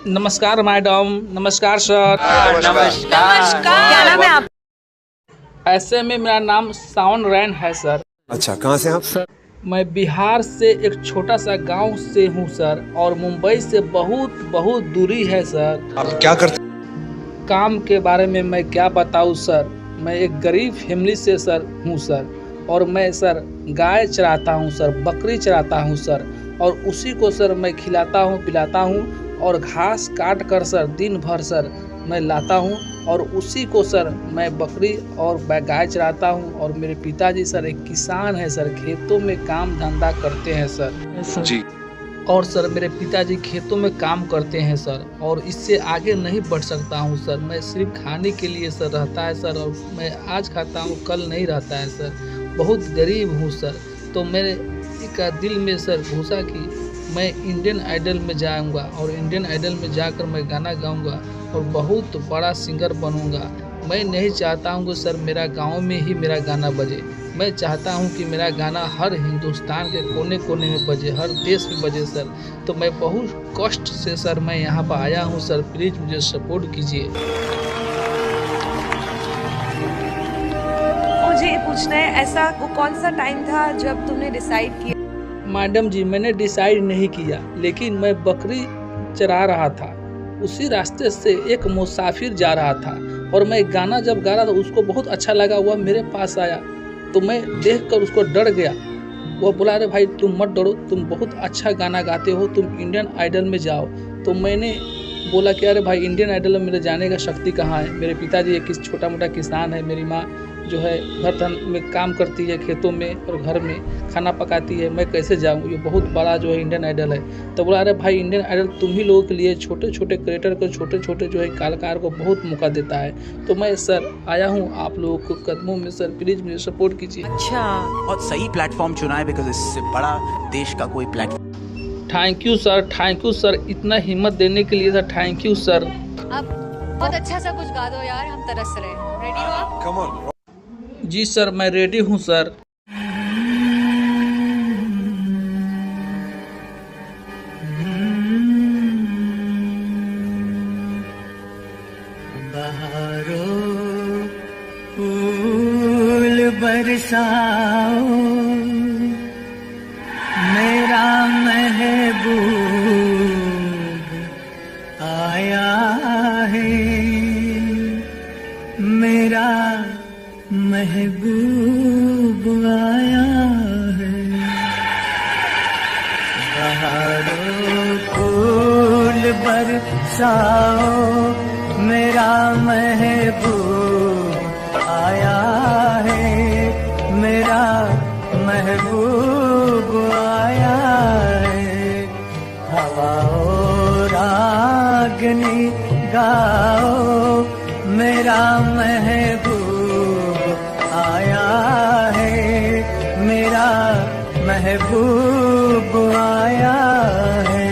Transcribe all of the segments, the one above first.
नमस्कार मैडम। नमस्कार सर। नमस्कार। क्या नाम है आप? ऐसे में मेरा नाम सावन रैन है सर। अच्छा, कहाँ से आप? सर मैं बिहार से एक छोटा सा गांव से हूँ सर, और मुंबई से बहुत बहुत दूरी है सर। आप क्या करते? काम के बारे में मैं क्या बताऊँ सर। मैं एक गरीब फैमिली से सर हूँ सर, और मैं सर गाय चराता हूँ सर, बकरी चराता हूँ सर, और उसी को सर मैं खिलाता हूँ पिलाता हूँ, और घास काट कर सर दिन भर सर मैं लाता हूँ, और उसी को सर मैं बकरी और गाय चराता हूँ। और मेरे पिताजी सर एक किसान है सर, खेतों में काम धंधा करते हैं सर जी। और सर मेरे पिताजी खेतों में काम करते हैं सर, और इससे आगे नहीं बढ़ सकता हूँ सर। मैं सिर्फ खाने के लिए सर रहता है सर, और मैं आज खाता हूँ कल नहीं रहता है सर। बहुत गरीब हूँ सर। तो मेरे का दिल में सर घुसा कि मैं इंडियन आइडल में जाऊंगा, और इंडियन आइडल में जाकर मैं गाना गाऊंगा और बहुत बड़ा सिंगर बनूंगा। मैं नहीं चाहता हूँ कि सर मेरा गांव में ही मेरा गाना बजे। मैं चाहता हूँ कि मेरा गाना हर हिंदुस्तान के कोने कोने में बजे, हर देश में बजे सर। तो मैं बहुत कष्ट से सर मैं यहाँ पर आया हूँ सर, प्लीज़ मुझे सपोर्ट कीजिए। मुझे ये पूछना है, ऐसा वो कौन सा टाइम था जब तुमने डिसाइड किया? मैडम जी, मैंने डिसाइड नहीं किया, लेकिन मैं बकरी चरा रहा था। उसी रास्ते से एक मुसाफिर जा रहा था, और मैं गाना जब गा रहा था उसको बहुत अच्छा लगा। वह मेरे पास आया तो मैं देखकर उसको डर गया। वह बोला, अरे भाई तुम मत डरो, तुम बहुत अच्छा गाना गाते हो, तुम इंडियन आइडल में जाओ। तो मैंने बोला कि अरे भाई इंडियन आइडल में मेरे जाने का शक्ति कहाँ है। मेरे पिताजी एक छोटा मोटा किसान है, मेरी माँ जो है घर धन में काम करती है, खेतों में और घर में खाना पकाती है, मैं कैसे जाऊँ। ये बहुत बड़ा जो है इंडियन आइडल है। तो बोला, अरे भाई इंडियन आइडल तुम ही लोगों के लिए, छोटे छोटे क्रिएटर को, छोटे छोटे जो है कलाकार को बहुत मौका देता है। तो मैं सर आया हूँ आप लोगों को कदमों में सर, प्लीज़ मुझे सपोर्ट कीजिए। अच्छा, बहुत सही प्लेटफॉर्म चुना है, बिकॉज इससे बड़ा देश का कोई platform. Thank you sir, thank you sir, इतना हिम्मत देने के लिए सर, थैंक यू सर। अब बहुत अच्छा सा कुछ गा दो यार, हम तरस रहे हैं। रेडी हो आप? Come on. जी सर, मैं रेडी हूँ सर। बहारो फूल बरसाओ, मेरा महबूब आया है, मेरा महबूब आया है। बहारो फूल बरसाओ, मेरा महबूब आया है, मेरा महबूब आया है। हवाओ रागनी गाओ, मेरा महबूब आया है, मेरा महबूब आया है।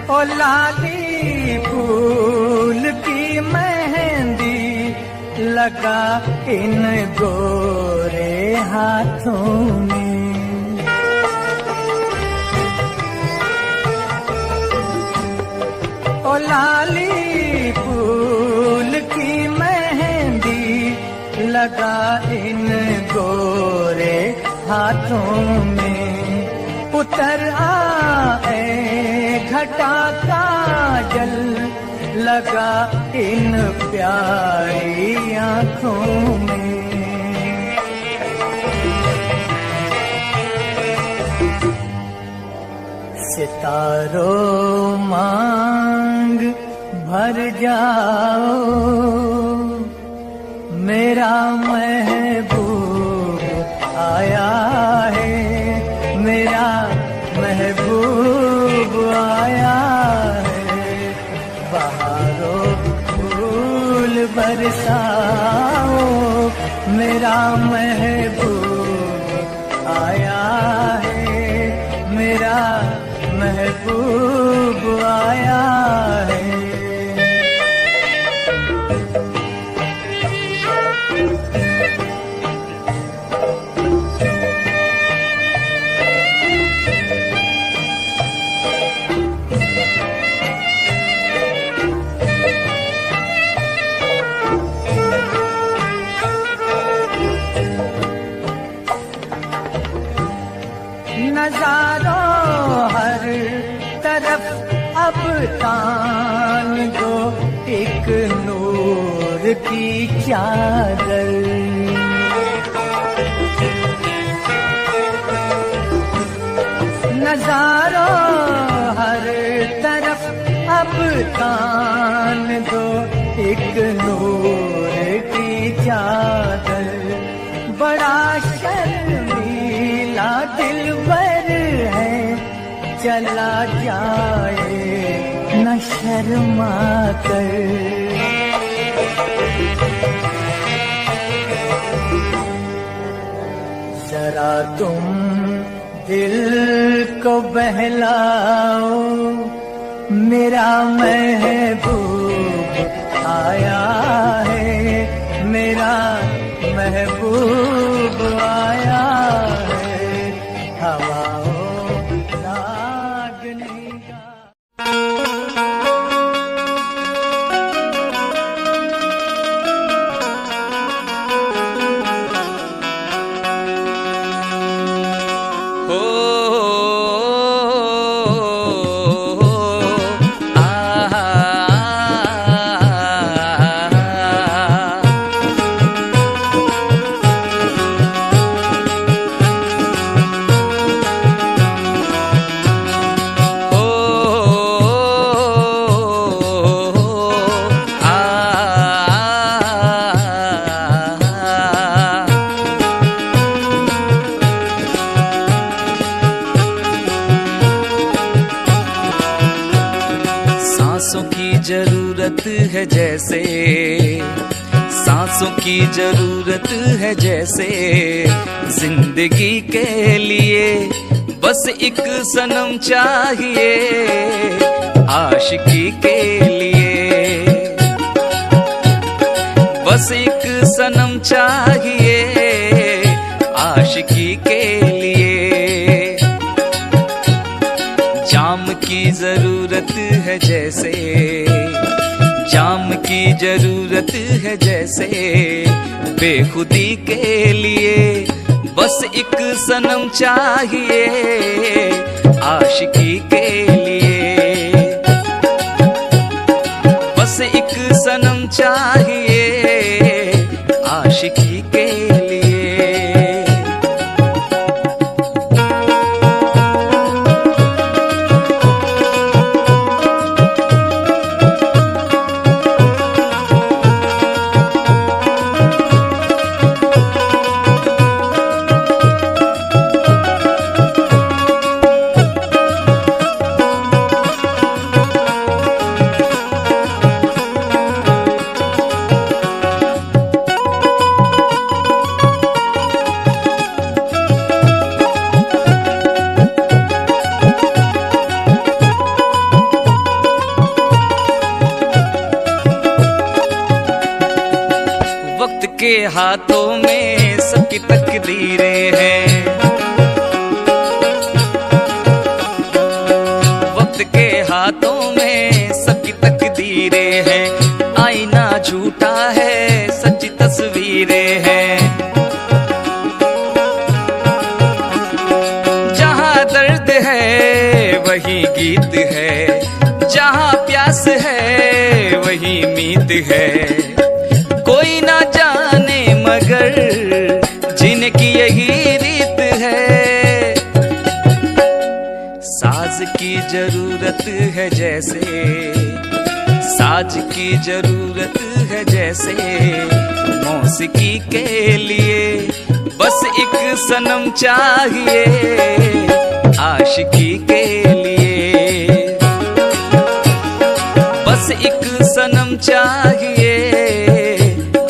ओ लाली फूल की मेहंदी लगा इन गोरे हाथों में, ओ लाली फूल की मेहंदी लगा इन गोरे हाथों में। उतर आए घटा का जल लगा इन प्यारी आँखों में। सितारों मांग भर जाओ, मेरा महबूब आया है, मेरा महबूब आया है। बहारों फूल बरसाओ, मेरा महबूब आया है, मेरा महबूब आया है। नजारों हर तरफ अब तान दो एक नूर की चादर। नजारों हर तरफ अब तान दो एक नूर की चादर। बड़ा शर्मीला दिलबर है, चला जाए न शर्मा कर। जरा तुम दिल को बहलाओ, मेरा महबूब आया है, मेरा महबूब आया है। हवाओं रागनी का जरूरत है जैसे, सांसों की जरूरत है जैसे, जिंदगी के लिए बस एक सनम चाहिए, आशिकी के लिए बस एक सनम चाहिए, आशिकी के लिए। जाम की जरूरत है जैसे, जाम की जरूरत है जैसे, बेखुदी के लिए बस एक सनम चाहिए, आशिकी के लिए बस एक सनम चाहिए, आशिकी के लिए। के हाथों में सबकी तकदीरें हैं, वक्त के हाथों में सबकी तकदीरें हैं, आईना झूठा है सच्ची तस्वीरें हैं। जहाँ दर्द है वही गीत है, जहाँ प्यास है वही मीत है, कोई ना जाने मगर जीने की यही रीत है। साज की जरूरत है जैसे, साज की जरूरत है जैसे, मौसीकी के लिए बस एक सनम चाहिए, आशिकी के लिए बस एक सनम चाहिए,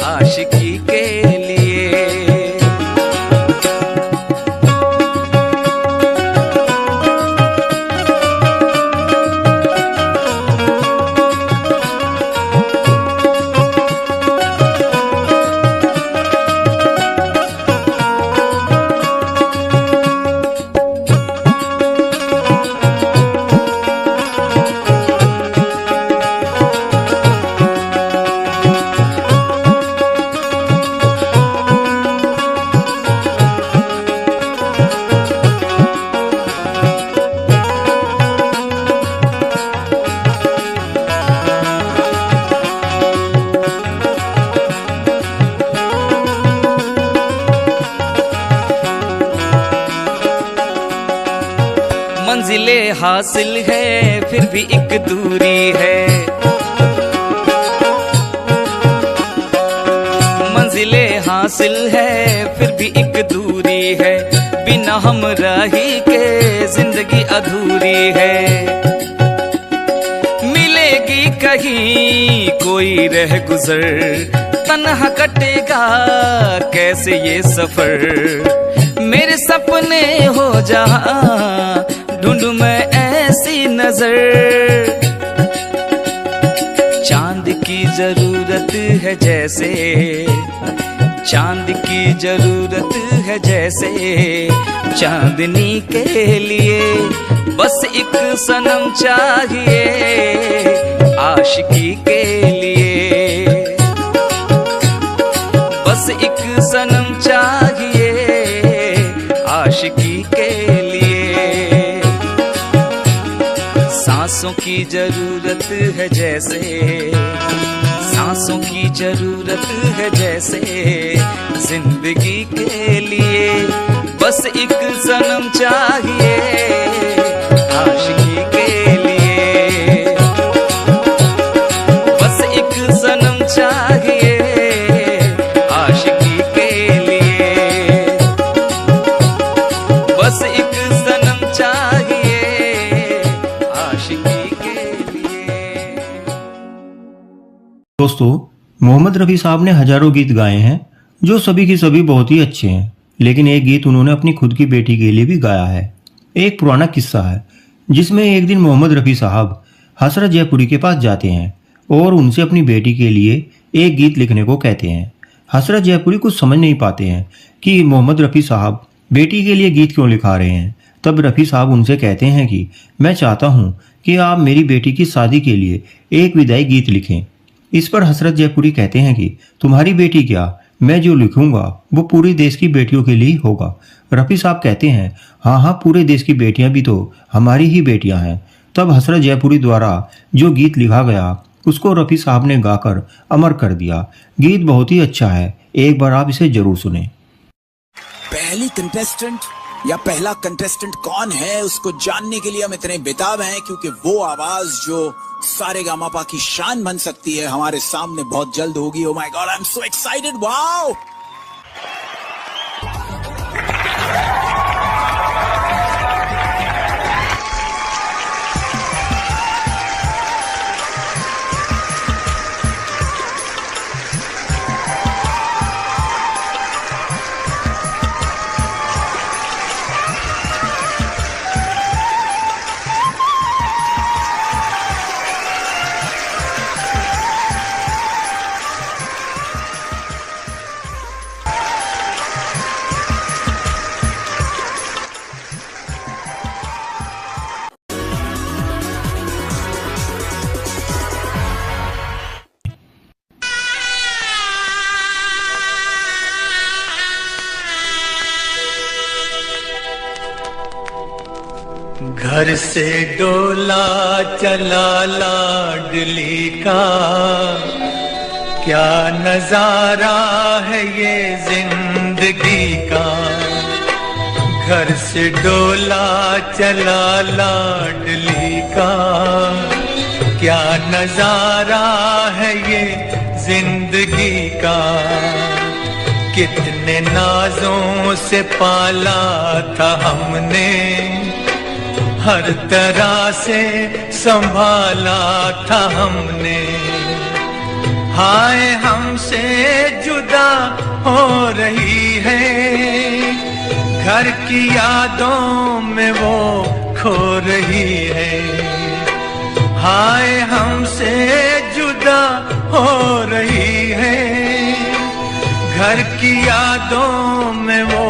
आशिकी के लिए। हासिल है फिर भी एक दूरी है, मंजिलें हासिल है फिर भी एक दूरी है, बिना हमराही के जिंदगी अधूरी है। मिलेगी कहीं कोई रह गुजर, तन्हा कटेगा कैसे ये सफर, मेरे सपने हो जहां ढूंढूं मैं ऐसी नजर। चांद की जरूरत है जैसे, चांद की जरूरत है जैसे, चांदनी के लिए बस एक सनम चाहिए आशिकी के लिए, बस एक सनम चाहिए आशिकी के लिए। सांसों की जरूरत है जैसे, सांसों की जरूरत है जैसे, जिंदगी के लिए बस एक सनम चाहिए आशिकी के लिए, बस एक सनम चाहिए आशिकी के लिए, बस एक सनम चाहिए आशिकी के लिए। दोस्तों, मोहम्मद रफ़ी साहब ने हजारों गीत गाए हैं जो सभी के सभी बहुत ही अच्छे हैं, लेकिन एक गीत उन्होंने अपनी खुद की बेटी के लिए भी गाया है। एक पुराना किस्सा है जिसमें एक दिन मोहम्मद रफ़ी साहब हसरत जयपुरी के पास जाते हैं और उनसे अपनी बेटी के लिए एक गीत लिखने को कहते हैं। हसरत जयपुरी कुछ समझ नहीं पाते हैं कि मोहम्मद रफ़ी साहब बेटी के लिए गीत क्यों लिखा रहे हैं। तब रफ़ी साहब उनसे कहते हैं कि मैं चाहता हूँ कि आप मेरी बेटी की शादी के लिए एक विदाई गीत लिखें। इस पर हसरत जयपुरी कहते हैं कि तुम्हारी बेटी क्या, मैं जो लिखूंगा वो पूरे देश की बेटियों के लिए होगा। रफ़ी साहब कहते हैं हाँ हाँ, पूरे देश की बेटियां भी तो हमारी ही बेटियां हैं। तब हसरत जयपुरी द्वारा जो गीत लिखा गया उसको रफ़ी साहब ने गाकर अमर कर दिया। गीत बहुत ही अच्छा है, एक बार आप इसे जरूर सुने। पहली कंटेस्टेंट या पहला कंटेस्टेंट कौन है उसको जानने के लिए हम इतने बेताब हैं, क्योंकि वो आवाज जो सारेगामापा की शान बन सकती है हमारे सामने बहुत जल्द होगी। Oh my God, I am so excited, wow. घर से डोला चला लाडली का, क्या नजारा है ये जिंदगी का। घर से डोला चला लाडली का, क्या नजारा है ये जिंदगी का। कितने नाजों से पाला था हमने, हर तरह से संभाला था हमने। हाय हमसे जुदा हो रही है, घर की यादों में वो खो रही है। हाय हमसे जुदा हो रही है, घर की यादों में वो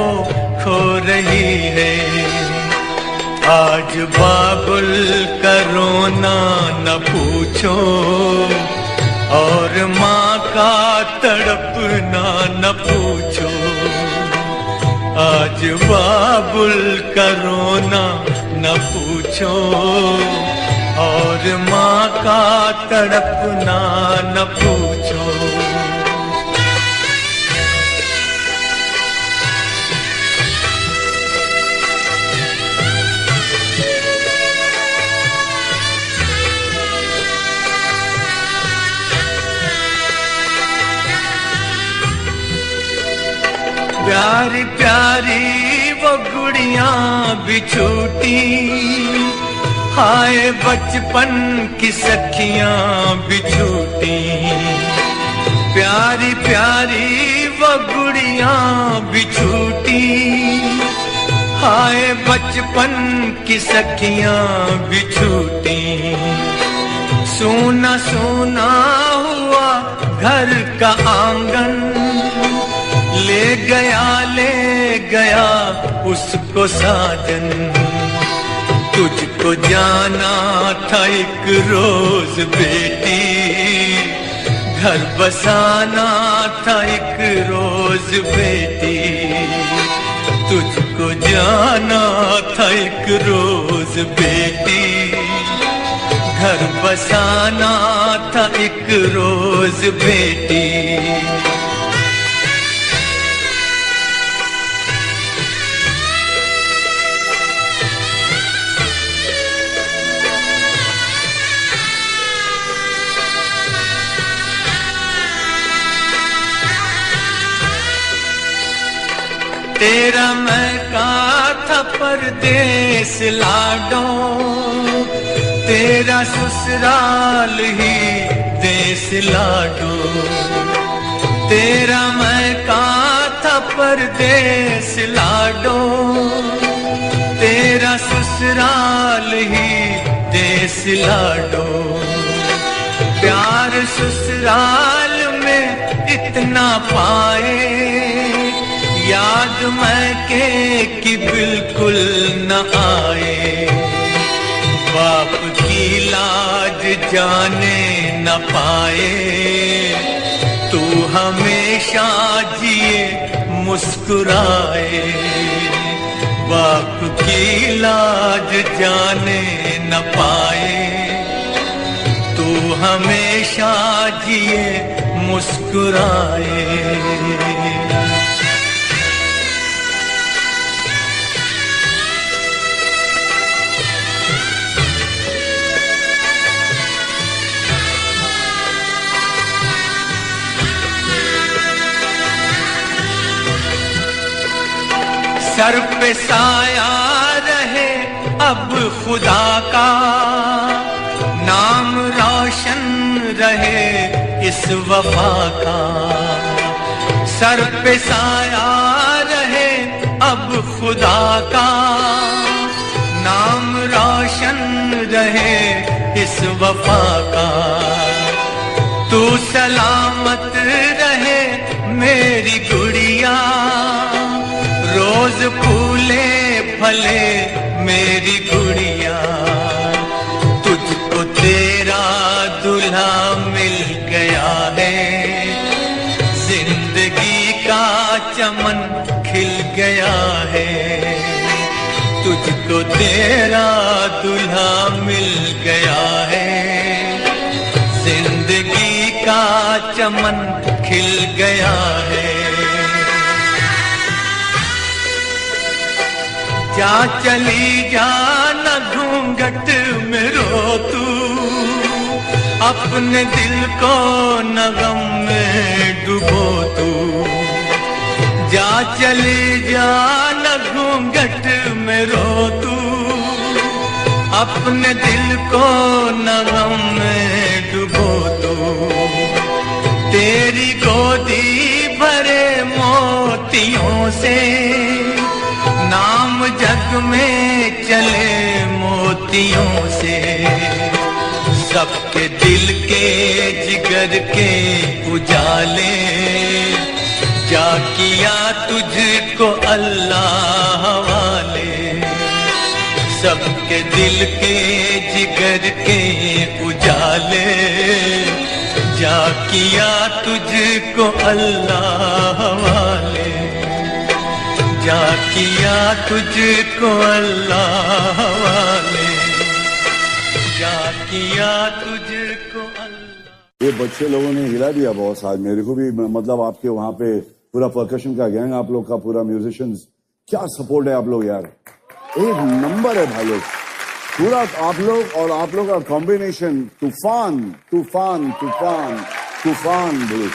खो रही है। आज बाबुल का रोना न पूछो, और माँ का तड़पना न पूछो। आज बाबुल का रोना न पूछो, और माँ का तड़पना न पूछो। प्यारी प्यारी वो गुड़ियां भी छूटी, हाय बचपन की सखियां भी छूटी। प्यारी प्यारी वो गुड़ियां भी छूटी, हाय बचपन की सखियां भी छूटी। सोना सोना हुआ घर का आंगन, ले गया उसको साजन। तुझको जाना था एक रोज बेटी, घर बसाना था एक रोज बेटी। तुझको जाना था एक रोज बेटी, घर बसाना था एक रोज बेटी। तेरा मैं का था परदेस लाडो, तेरा ससुराल ही देश लाडो। तेरा मैं का था परदेस लाडो, तेरा ससुराल ही देश लाडो। प्यार ससुराल में इतना पाए, याद मैं कि बिल्कुल न आए। बाप की लाज जाने न पाए, तू हमेशा जिए मुस्कुराए। बाप की लाज जाने न पाए, तू हमेशा जिए मुस्कुराए। सर पे साया रहे अब खुदा का, नाम रोशन रहे इस वफा का। सर पे साया रहे अब खुदा का, नाम रोशन रहे इस वफा का। तू सलामत रहे मेरी गुड़िया, रोज फूले फले मेरी गुड़िया। तुझको तेरा दूल्हा मिल गया है, जिंदगी का चमन खिल गया है। तुझको तेरा दूल्हा मिल गया है, जिंदगी का चमन खिल गया है। जा चली जा न घूंघट में रो तू, अपने दिल को न गम में डुबो तू। जा चली जा न घूंघट में रो तू, अपने दिल को न गम में डुबो तू। तेरी गोदी भरे मोतियों से नाम जग में चले मोतियों से। सबके दिल के जिगर के उजाले, जा किया तुझको अल्लाह वाले। सबके दिल के जिगर के उजाले, जा किया तुझको अल्लाह वाले। जा किया तुझको अल्लाह वाले, जा किया तुझको अल्लाह। ये बच्चे लोगों ने हिला दिया बहुत साथ, मेरे को भी। मतलब आपके वहां पे पूरा परकशन का गैंग, आप लोग का पूरा म्यूजिशियंस, क्या सपोर्ट है आप लोग यार, एक नंबर है भाई लोग पूरा। आप लोग और आप लोग का कॉम्बिनेशन तूफान तूफान तूफान तूफान भाई।